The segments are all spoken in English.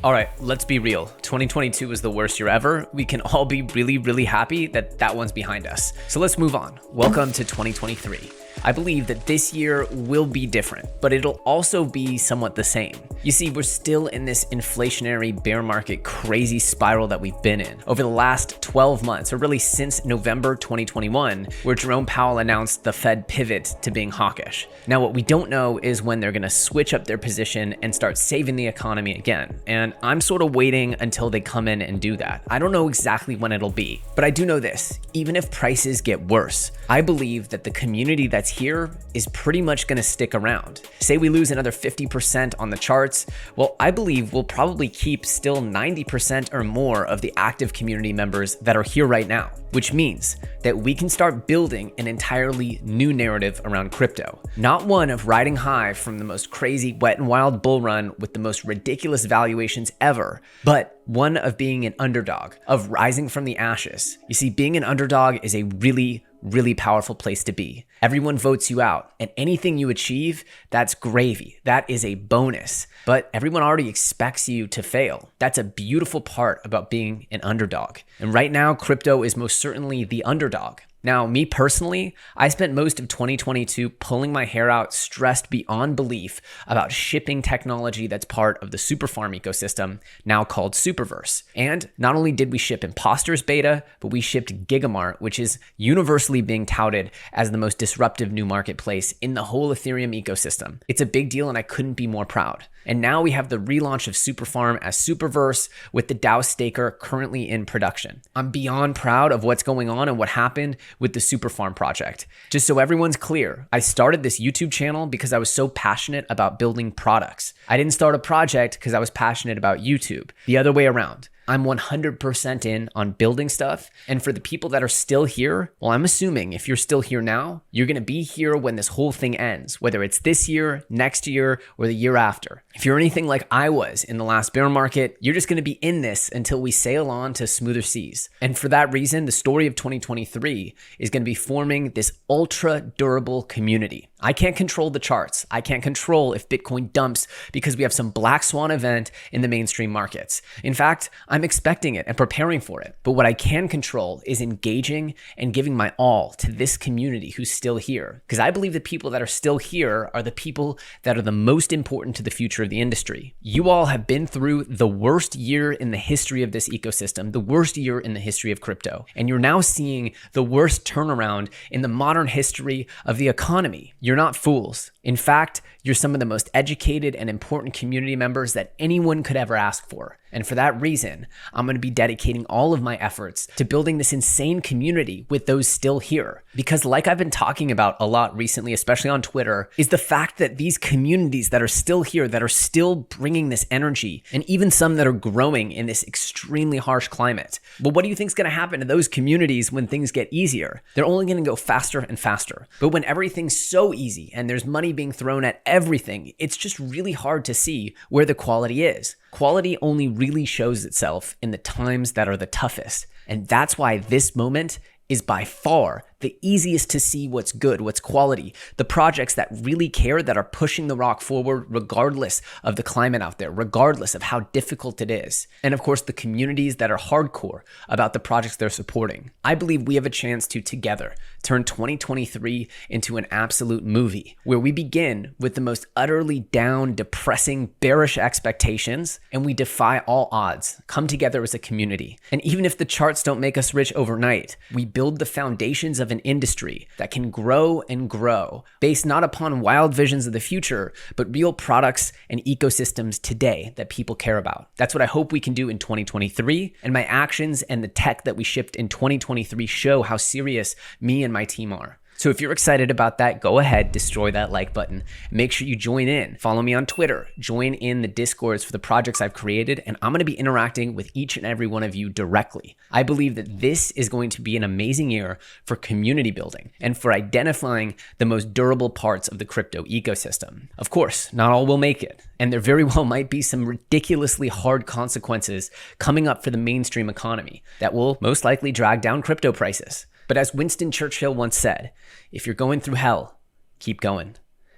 All right, let's be real. 2022 was the worst year ever. We can all be really happy that that one's behind us. So let's move on. Welcome to 2023. I believe that this year will be different, but it'll also be somewhat the same. You see, we're still in this inflationary bear market crazy spiral that we've been in over the last 12 months, or really since November 2021, where Jerome Powell announced the Fed pivot to being hawkish. Now, what we don't know is when they're gonna switch up their position and start saving the economy again. And I'm sort of waiting until they come in and do that. I don't know exactly when it'll be, but I do know this: even if prices get worse, I believe that the community that's here is pretty much going to stick around. Say we lose another 50% on the charts, well, I believe we'll probably keep still 90% or more of the active community members that are here right now, which means that we can start building an entirely new narrative around crypto. Not one of riding high from the most crazy wet and wild bull run with the most ridiculous valuations ever, but one of being an underdog, of rising from the ashes. You see, being an underdog is a really powerful place to be. Everyone votes you out, and anything you achieve, that's gravy. That is a bonus. But everyone already expects you to fail. That's a beautiful part about being an underdog. And right now, crypto is most certainly the underdog. Now, me personally, I spent most of 2022 pulling my hair out, stressed beyond belief about shipping technology that's part of the Superfarm ecosystem, now called Superverse. And not only did we ship Imposters Beta, but we shipped Gigamart, which is universally being touted as the most disruptive new marketplace in the whole Ethereum ecosystem. It's a big deal, and I couldn't be more proud. And now we have the relaunch of Superfarm as Superverse, with the DAO staker currently in production. I'm beyond proud of what's going on and what happened with the Superfarm project. Just so everyone's clear, I started this YouTube channel because I was so passionate about building products. I didn't start a project because I was passionate about YouTube. The other way around. I'm 100% in on building stuff. And for the people that are still here, well, I'm assuming if you're still here now, you're going to be here when this whole thing ends, whether it's this year, next year, or the year after. If you're anything like I was in the last bear market, you're just going to be in this until we sail on to smoother seas. And for that reason, the story of 2023 is going to be forming this ultra durable community. I can't control the charts. I can't control if Bitcoin dumps because we have some black swan event in the mainstream markets. In fact, I'm expecting it and preparing for it. But what I can control is engaging and giving my all to this community who's still here. Because I believe the people that are still here are the people that are the most important to the future of the industry. You all have been through the worst year in the history of this ecosystem, the worst year in the history of crypto. And you're now seeing the worst turnaround in the modern history of the economy. You're not fools. In fact, you're some of the most educated and important community members that anyone could ever ask for. And for that reason, I'm going to be dedicating all of my efforts to building this insane community with those still here. Because like I've been talking about a lot recently, especially on Twitter, is the fact that these communities that are still here, that are still bringing this energy, and even some that are growing in this extremely harsh climate. Well, what do you think is going to happen to those communities when things get easier? They're only going to go faster and faster. But when everything's so easy and there's money being thrown at everything, it's just really hard to see where the quality is. Quality only really shows itself in the times that are the toughest. And that's why this moment is by far the easiest to see what's good, what's quality, the projects that really care, that are pushing the rock forward regardless of the climate out there, regardless of how difficult it is. And of course, the communities that are hardcore about the projects they're supporting. I believe we have a chance to together turn 2023 into an absolute movie where we begin with the most utterly down, depressing, bearish expectations, and we defy all odds, come together as a community. And even if the charts don't make us rich overnight, we build the foundations of an industry that can grow and grow based not upon wild visions of the future, but real products and ecosystems today that people care about. That's what I hope we can do in 2023. And my actions and the tech that we shipped in 2023 show how serious me and my team are. So if you're excited about that, go ahead, destroy that like button. Make sure you join in. Follow me on Twitter. Join in the Discords for the projects I've created, and I'm going to be interacting with each and every one of you directly. I believe that this is going to be an amazing year for community building and for identifying the most durable parts of the crypto ecosystem. Of course, not all will make it, and there very well might be some ridiculously hard consequences coming up for the mainstream economy that will most likely drag down crypto prices. But as Winston Churchill once said, if you're going through hell, keep going.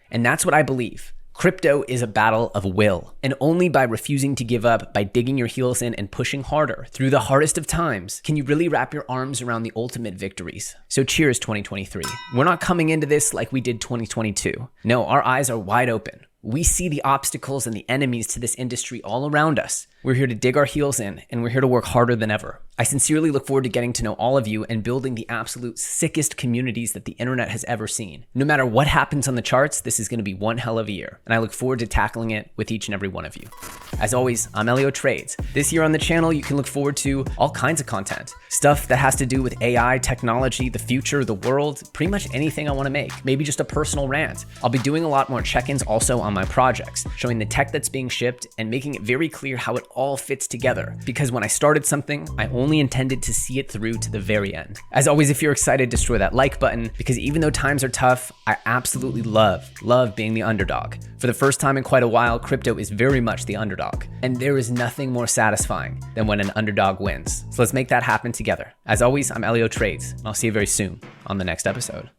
And that's what I believe. Crypto is a battle of will, and only by refusing to give up, by digging your heels in and pushing harder through the hardest of times, can you really wrap your arms around the ultimate victories. So cheers 2023. We're not coming into this like we did 2022. No, our eyes are wide open. We see the obstacles and the enemies to this industry all around us. We're here to dig our heels in, and we're here to work harder than ever. I sincerely look forward to getting to know all of you and building the absolute sickest communities that the internet has ever seen. No matter what happens on the charts, this is going to be one hell of a year, and I look forward to tackling it with each and every one of you. As always, I'm EllioTrades. This year on the channel, you can look forward to all kinds of content. Stuff that has to do with AI, technology, the future, the world, pretty much anything I want to make. Maybe just a personal rant. I'll be doing a lot more check-ins also on my projects, showing the tech that's being shipped and making it very clear how it all fits together. Because when I started something, I only intended to see it through to the very end. As always, if you're excited, destroy that like button, because even though times are tough, I absolutely love being the underdog. For the first time in quite a while, crypto is very much the underdog. And there is nothing more satisfying than when an underdog wins. So let's make that happen together. As always, I'm EllioTrades, and I'll see you very soon on the next episode.